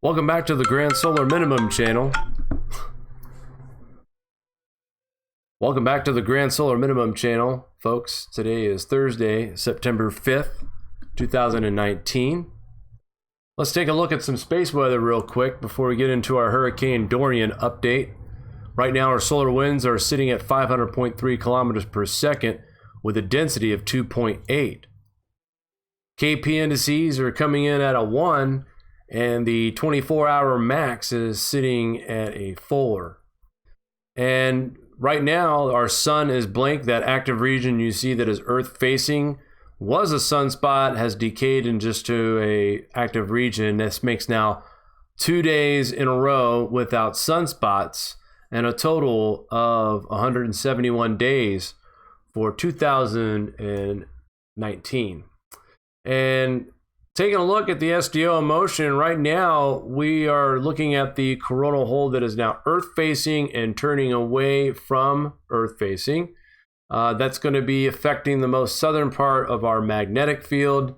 Welcome back to the Grand Solar Minimum channel. Welcome back to the Grand Solar Minimum channel, folks. Today is Thursday, September 5th, 2019. Let's take a look at some space weather real quick before we get into our Hurricane Dorian update. Right now, our solar winds are sitting at 500.3 kilometers per second with a density of 2.8. KP indices are coming in at a 1, and the 24-hour max is sitting at a 4. And right now, our sun is blank. That active region you see that is Earth facing was a sunspot, has decayed in just to a active region. This makes now 2 days in a row without sunspots and a total of 171 days for 2019. And taking a look at the SDO in motion, right now we are looking at the coronal hole that is now Earth facing and turning away from Earth facing. That's going to be affecting the most southern part of our magnetic field.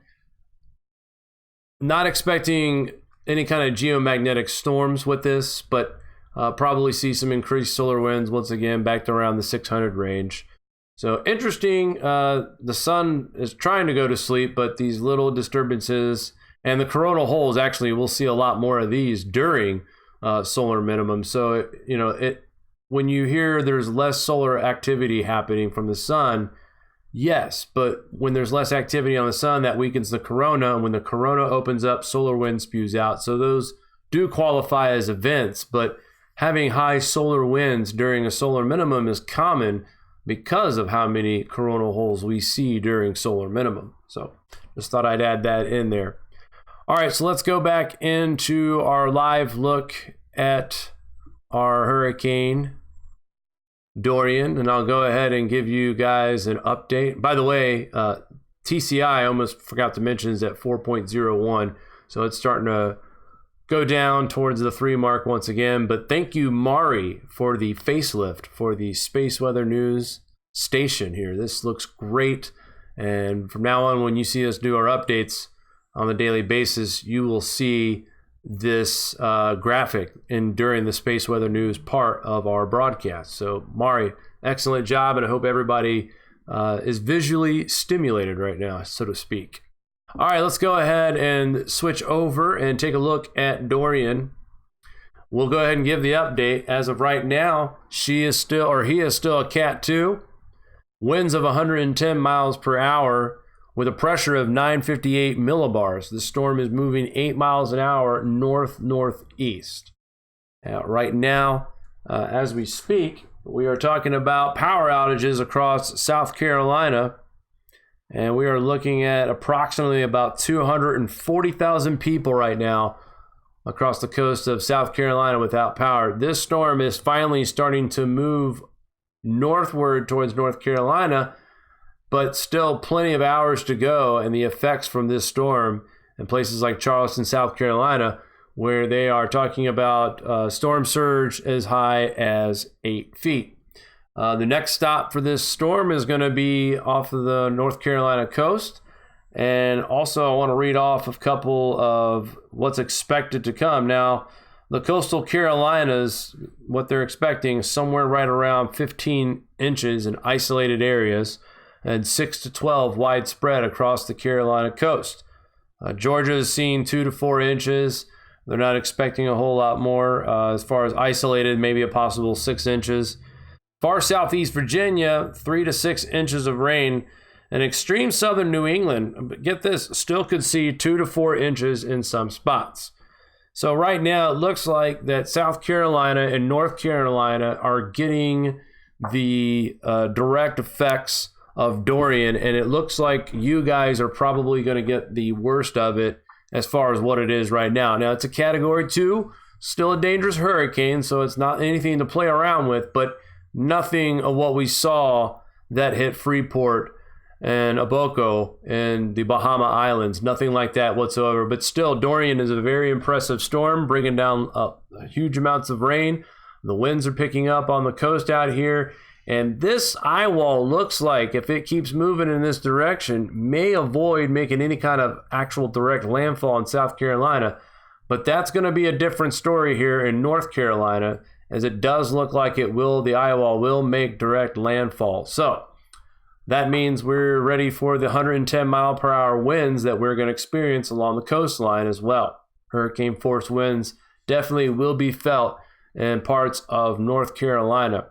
Not expecting any kind of geomagnetic storms with this, but probably see some increased solar winds once again back to around the 600 range. So interesting, the sun is trying to go to sleep, but these little disturbances and the coronal holes, actually, we'll see a lot more of these during solar minimum. So, when you hear there's less solar activity happening from the sun, yes, but when there's less activity on the sun, that weakens the corona. And when the corona opens up, solar wind spews out. So those do qualify as events, but having high solar winds during a solar minimum is common because of how many coronal holes we see during solar minimum. So just thought I'd add that in there. All right, so let's go back into our live look at our Hurricane Dorian, and I'll go ahead and give you guys an update. By the way, TCI, I almost forgot to mention, is at 4.01, so it's starting to go down towards the 3 mark once again. But thank you, Mari, for the facelift for the Space Weather News station here. This looks great, and from now on, when you see us do our updates on a daily basis, you will see this graphic during the Space Weather News part of our broadcast. So Mari, excellent job, and I hope everybody is visually stimulated right now, so to speak. All right, let's go ahead and switch over and take a look at Dorian. We'll go ahead and give the update. As of right now, he is still a Cat 2, winds of 110 miles per hour with a pressure of 958 millibars. The storm is moving 8 miles an hour north-northeast. Right now, as we speak, we are talking about power outages across South Carolina. And we are looking at approximately about 240,000 people right now across the coast of South Carolina without power. This storm is finally starting to move northward towards North Carolina, but still plenty of hours to go. And the effects from this storm in places like Charleston, South Carolina, where they are talking about storm surge as high as 8 feet. The next stop for this storm is going to be off of the North Carolina coast. And also I want to read off a couple of what's expected to come. Now, the coastal Carolinas, what they're expecting is somewhere right around 15 inches in isolated areas and 6 to 12 widespread across the Carolina coast. Georgia is seeing 2 to 4 inches. They're not expecting a whole lot more. As far as isolated, maybe a possible 6 inches. Far southeast Virginia, 3 to 6 inches of rain. And extreme southern New England, get this, still could see 2 to 4 inches in some spots. So right now it looks like that South Carolina and North Carolina are getting the direct effects of Dorian, and it looks like you guys are probably going to get the worst of it as far as what it is right now. Now, it's a Category 2, still a dangerous hurricane, so it's not anything to play around with, but nothing of what we saw that hit Freeport and Abaco and the Bahama Islands, nothing like that whatsoever. But still, Dorian is a very impressive storm, bringing down huge amounts of rain. The winds are picking up on the coast out here. And this eye wall looks like, if it keeps moving in this direction, may avoid making any kind of actual direct landfall in South Carolina. But that's going to be a different story here in North Carolina, as it does look like the eye wall will make direct landfall. So that means we're ready for the 110 mile per hour winds that we're going to experience along the coastline as well. Hurricane force winds definitely will be felt in parts of North Carolina.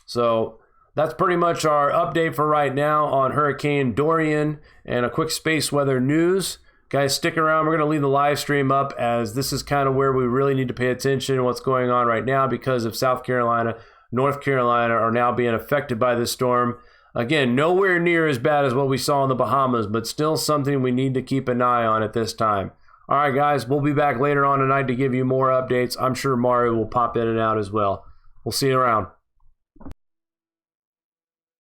So that's pretty much our update for right now on Hurricane Dorian and a quick space weather news. Guys, stick around. We're going to leave the live stream up, as this is kind of where we really need to pay attention to what's going on right now, because of South Carolina, North Carolina are now being affected by this storm. Again, nowhere near as bad as what we saw in the Bahamas, but still something we need to keep an eye on at this time. All right, guys, we'll be back later on tonight to give you more updates. I'm sure Mario will pop in and out as well. We'll see you around.